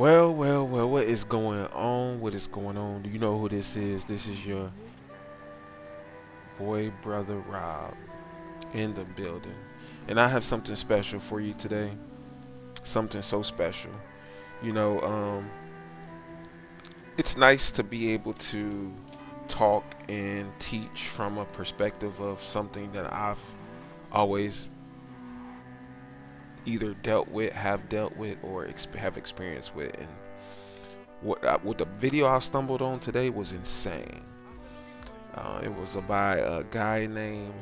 Well, what is going on? What is going on? Do you know who this is? This is your boy, brother Rob in the building. And I have something special for you today. Something so special. You know, it's nice to be able to talk and teach from a perspective of something that I've always either have dealt with, or have experience with. And what the video I stumbled on today was insane. It was by a guy named,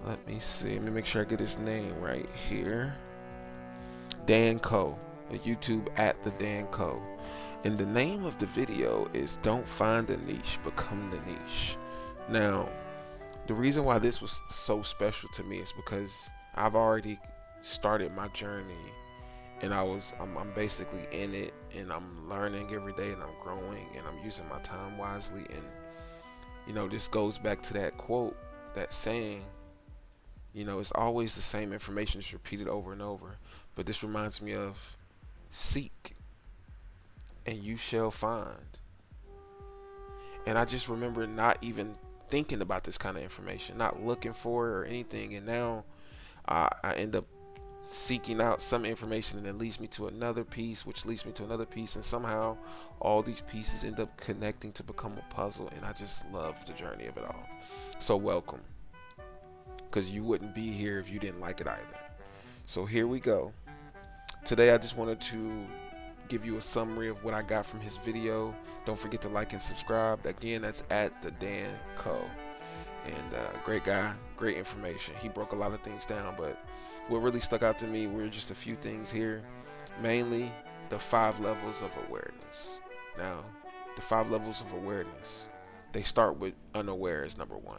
let me see, let me make sure I get his name right here. Dan Co. At YouTube at the Dan Co. And the name of the video is Don't Find the Niche, Become the Niche. Now, the reason why this was so special to me is because I've already started my journey, and I'm basically in it, and I'm learning every day, and I'm growing, and I'm using my time wisely. And this goes back to that quote, that saying, it's always the same information that's repeated over and over. But this reminds me of seek and you shall find. And I just remember not even thinking about this kind of information, not looking for it or anything. And now I end up seeking out some information, and it leads me to another piece, which leads me to another piece, and somehow all these pieces end up connecting to become a puzzle. And I just love the journey of it all. So welcome, because you wouldn't be here if you didn't like it either. So here we go. Today I just wanted to give you a summary of what I got from his video. Don't forget to like and subscribe. Again, that's at the Dan Co. And great guy, great information. He broke a lot of things down, but what really stuck out to me were just a few things here. Mainly the 5 levels of awareness. Now, the 5 levels of awareness, they start with unaware as number 1.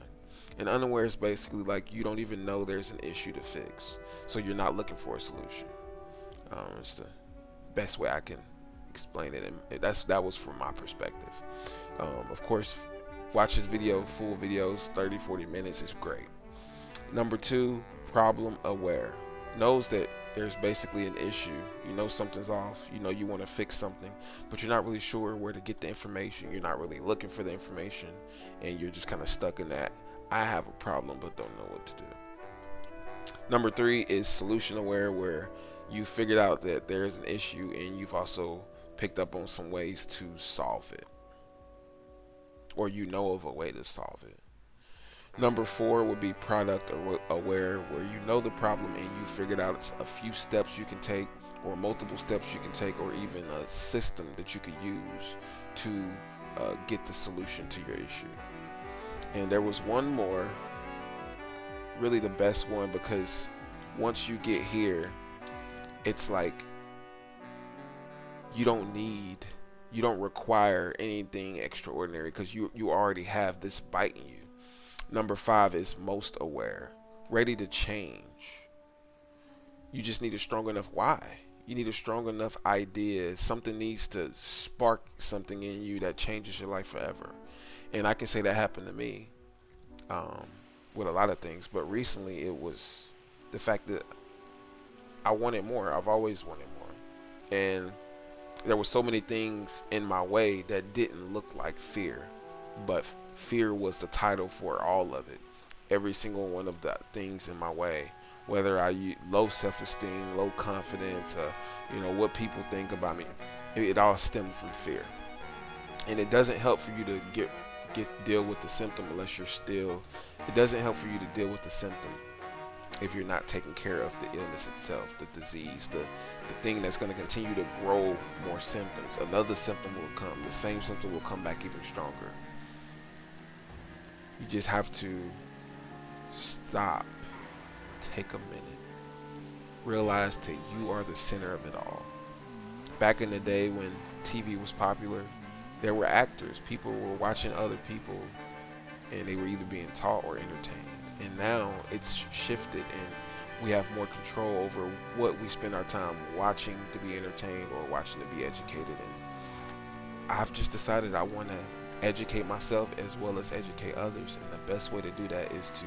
And unaware is basically like you don't even know there's an issue to fix, so you're not looking for a solution. It's the best way I can explain it, and that was from my perspective. Of course, watch his video, full videos, 30-40 minutes is great. Number 2, problem aware. Knows that there's basically an issue. You know something's off. You know you want to fix something, but you're not really sure where to get the information. You're not really looking for the information, and you're just kind of stuck in that I have a problem but don't know what to do. Number 3 is solution aware, where you figured out that there's an issue and you've also picked up on some ways to solve it, or you know of a way to solve it. Number 4 would be product aware, where you know the problem and you figured out a few steps you can take, or multiple steps you can take, or even a system that you could use to get the solution to your issue. And there was one more, really the best one, because once you get here, it's like you don't require anything extraordinary, because you already have this bite in you. Number 5 is most aware, ready to change. You just need a strong enough why. You need a strong enough idea. Something needs to spark something in you that changes your life forever. And I can say that happened to me with a lot of things, but recently it was the fact that I wanted more. I've always wanted more, and there were so many things in my way that didn't look like fear, but fear was the title for all of it. Every single one of the things in my way, whether I low self-esteem, low confidence, what people think about me, it all stemmed from fear. And it doesn't help for you to deal with the symptom unless you're still. It doesn't help for you to deal with the symptom if you're not taking care of the illness itself, the disease, the thing that's going to continue to grow more symptoms. Another symptom will come. The same symptom will come back even stronger. You just have to stop, take a minute, realize that you are the center of it all. Back in the day when TV was popular, there were actors. People were watching other people, and they were either being taught or entertained. And now it's shifted, and we have more control over what we spend our time watching to be entertained or watching to be educated. And I've just decided I want to educate myself as well as educate others, and the best way to do that is to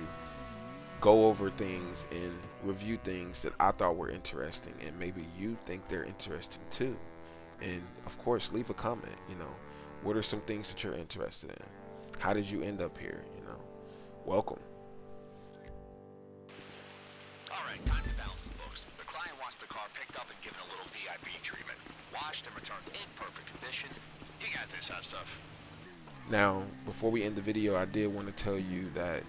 go over things and review things that I thought were interesting, and maybe you think they're interesting too. And of course, leave a comment. What are some things that you're interested in? How did you end up here? Welcome. All right, time to balance the books. The client wants the car picked up and given a little VIP treatment. Washed and returned in perfect condition. You got this, hot stuff. Now, before we end the video, I did want to tell you that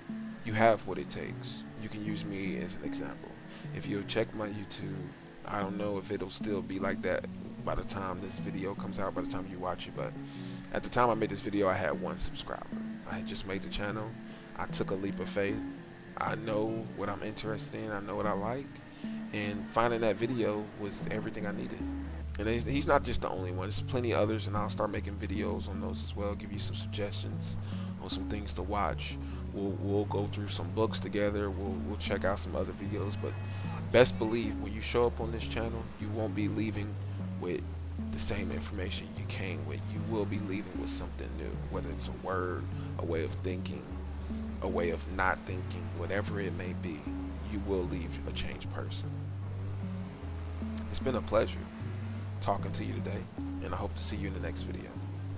you have what it takes. You can use me as an example. If you'll check my YouTube, I don't know if it'll still be like that by the time this video comes out, by the time you watch it, but at the time I made this video, I had 1 subscriber. I had just made the channel. I took a leap of faith. I know what I'm interested in. I know what I like. And finding that video was everything I needed. And he's not just the only one. There's plenty of others, and I'll start making videos on those as well. Give you some suggestions on some things to watch. We'll go through some books together. We'll check out some other videos. But best believe when you show up on this channel, you won't be leaving with the same information you came with. You will be leaving with something new, whether it's a word, a way of thinking, a way of not thinking, whatever it may be. You will leave a changed person. It's been a pleasure talking to you today, and I hope to see you in the next video.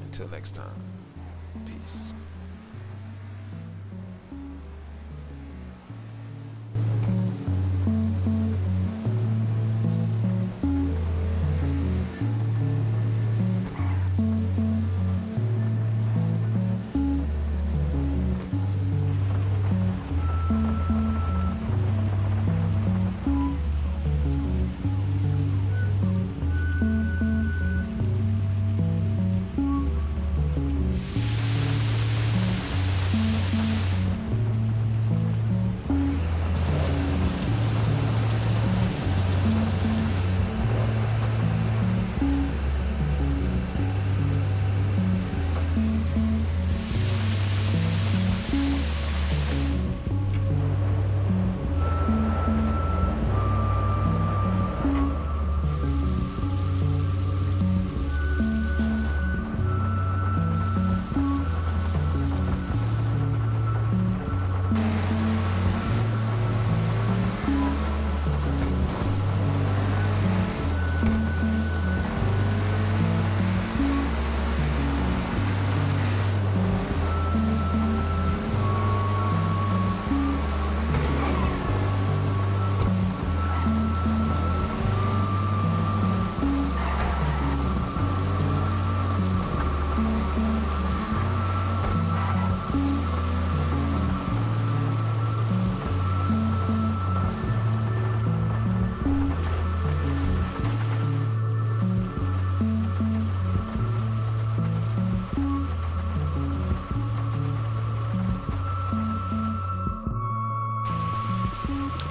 Until next time, peace.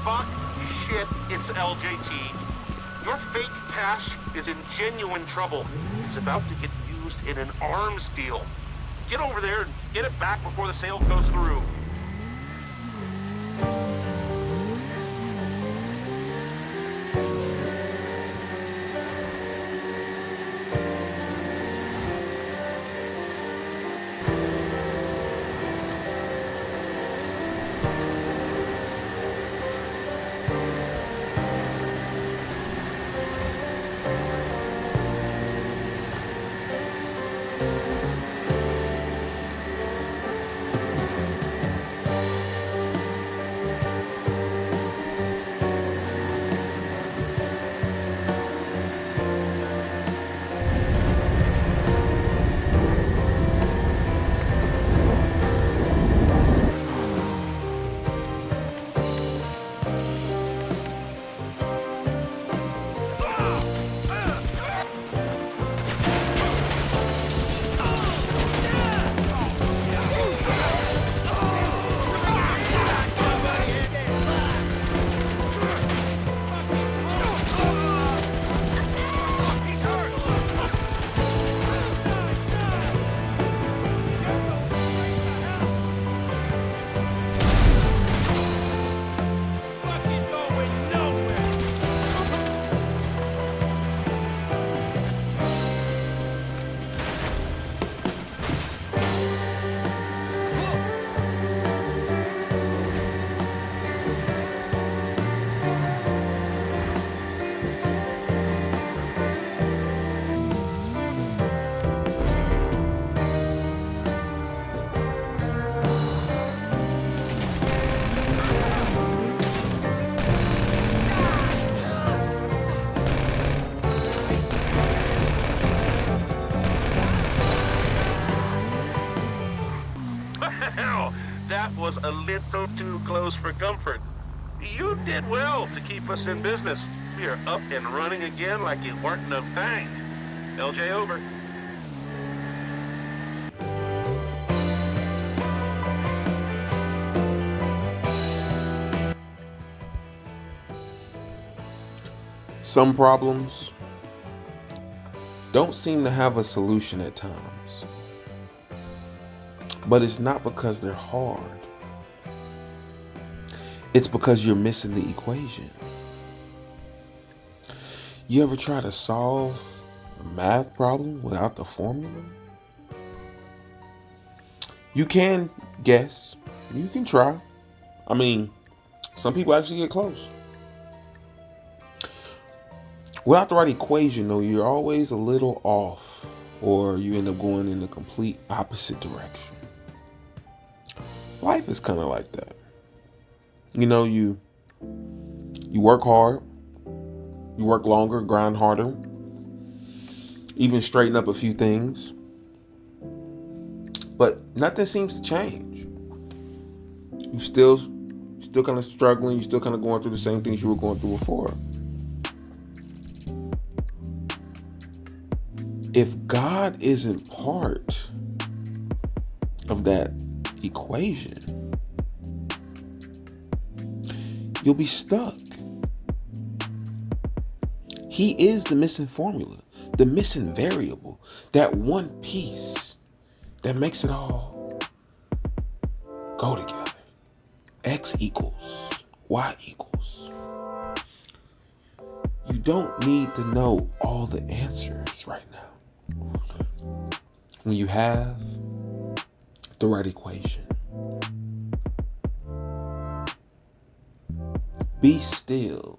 Fuck, shit, it's LJT. Your fake cash is in genuine trouble. It's about to get used in an arms deal. Get over there and get it back before the sale goes through. was a little too close for comfort. You did well to keep us in business. We are up and running again like it weren't no thing. LJ over. Some problems don't seem to have a solution at times. But it's not because they're hard. It's because you're missing the equation. You ever try to solve a math problem without the formula? You can guess. You can try. I mean, some people actually get close. Without the right equation, though, you're always a little off, or you end up going in the complete opposite direction. Life is kind of like that. You know, you work hard, you work longer, grind harder, even straighten up a few things, but nothing seems to change. You still kind of struggling, you still kind of going through the same things you were going through before. If God isn't part of that equation, you'll be stuck. He is the missing formula, the missing variable, that one piece that makes it all go together. X equals Y equals. You don't need to know all the answers right now. When you have the right equation, be still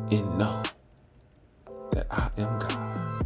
and know that I am God.